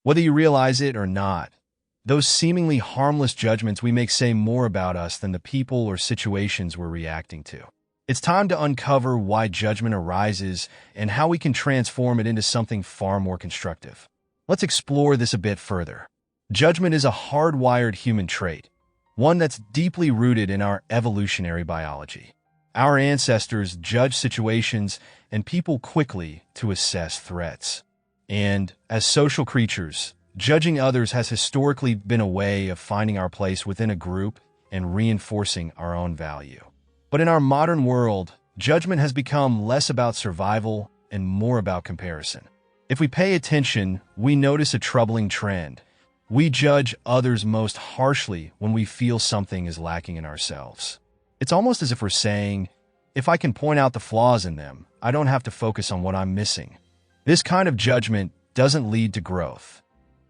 Whether you realize it or not, those seemingly harmless judgments we make say more about us than the people or situations we're reacting to. It's time to uncover why judgment arises and how we can transform it into something far more constructive. Let's explore this a bit further. Judgment is a hardwired human trait, one that's deeply rooted in our evolutionary biology. Our ancestors judged situations and people quickly to assess threats. And as social creatures, judging others has historically been a way of finding our place within a group and reinforcing our own value. But in our modern world, judgment has become less about survival and more about comparison. If we pay attention, we notice a troubling trend. We judge others most harshly when we feel something is lacking in ourselves. It's almost as if we're saying, if I can point out the flaws in them, I don't have to focus on what I'm missing. This kind of judgment doesn't lead to growth.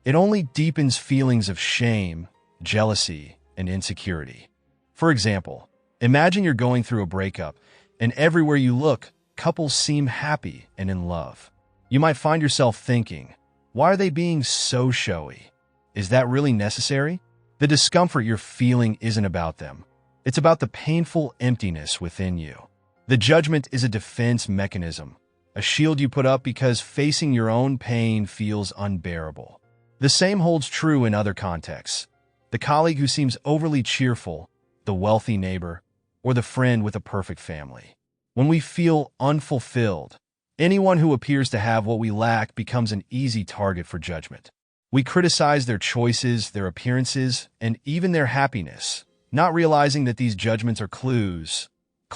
It only deepens feelings of shame, jealousy, and insecurity. For example, imagine you're going through a breakup, and everywhere you look, couples seem happy and in love. You might find yourself thinking, why are they being so showy? Is that really necessary? The discomfort you're feeling isn't about them. It's about the painful emptiness within you. The judgment is a defense mechanism, a shield you put up because facing your own pain feels unbearable. The same holds true in other contexts. The colleague who seems overly cheerful, the wealthy neighbor, or the friend with a perfect family. When we feel unfulfilled, anyone who appears to have what we lack becomes an easy target for judgment. We criticize their choices, their appearances, and even their happiness, not realizing that these judgments are clues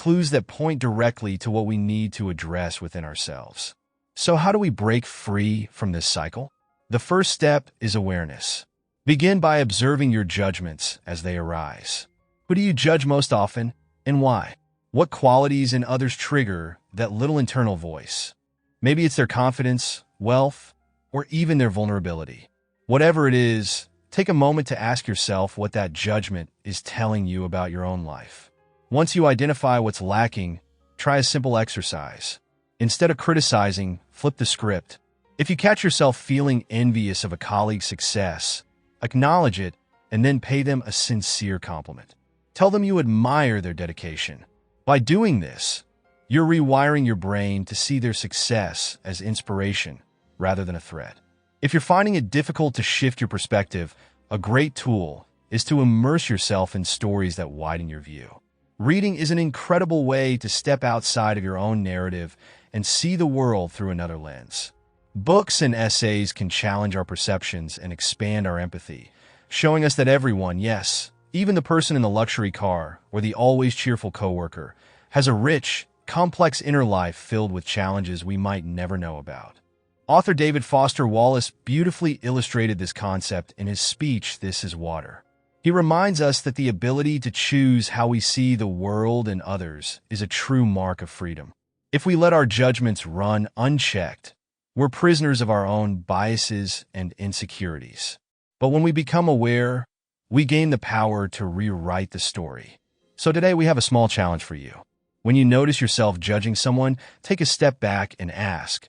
that point directly to what we need to address within ourselves. So how do we break free from this cycle? The first step is awareness. Begin by observing your judgments as they arise. Who do you judge most often, and why? What qualities in others trigger that little internal voice? Maybe it's their confidence, wealth, or even their vulnerability. Whatever it is, take a moment to ask yourself what that judgment is telling you about your own life. Once you identify what's lacking, try a simple exercise. Instead of criticizing, flip the script. If you catch yourself feeling envious of a colleague's success, acknowledge it and then pay them a sincere compliment. Tell them you admire their dedication. By doing this, you're rewiring your brain to see their success as inspiration rather than a threat. If you're finding it difficult to shift your perspective, a great tool is to immerse yourself in stories that widen your view. Reading is an incredible way to step outside of your own narrative and see the world through another lens. Books and essays can challenge our perceptions and expand our empathy, showing us that everyone, yes, even the person in the luxury car or the always cheerful coworker, has a rich, complex inner life filled with challenges we might never know about. Author David Foster Wallace beautifully illustrated this concept in his speech, This Is Water. He reminds us that the ability to choose how we see the world and others is a true mark of freedom. If we let our judgments run unchecked, we're prisoners of our own biases and insecurities. But when we become aware, we gain the power to rewrite the story. So today we have a small challenge for you. When you notice yourself judging someone, take a step back and ask,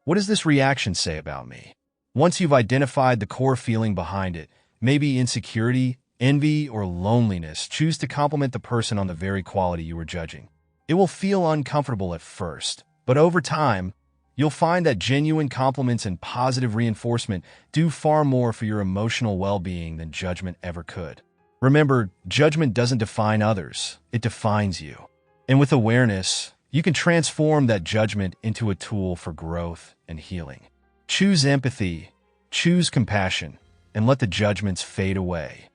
what does this reaction say about me? Once you've identified the core feeling behind it, maybe insecurity, envy, or loneliness, choose to compliment the person on the very quality you were judging. It will feel uncomfortable at first, but over time, you'll find that genuine compliments and positive reinforcement do far more for your emotional well-being than judgment ever could. Remember, judgment doesn't define others, it defines you. And with awareness, you can transform that judgment into a tool for growth and healing. Choose empathy, choose compassion, and let the judgments fade away.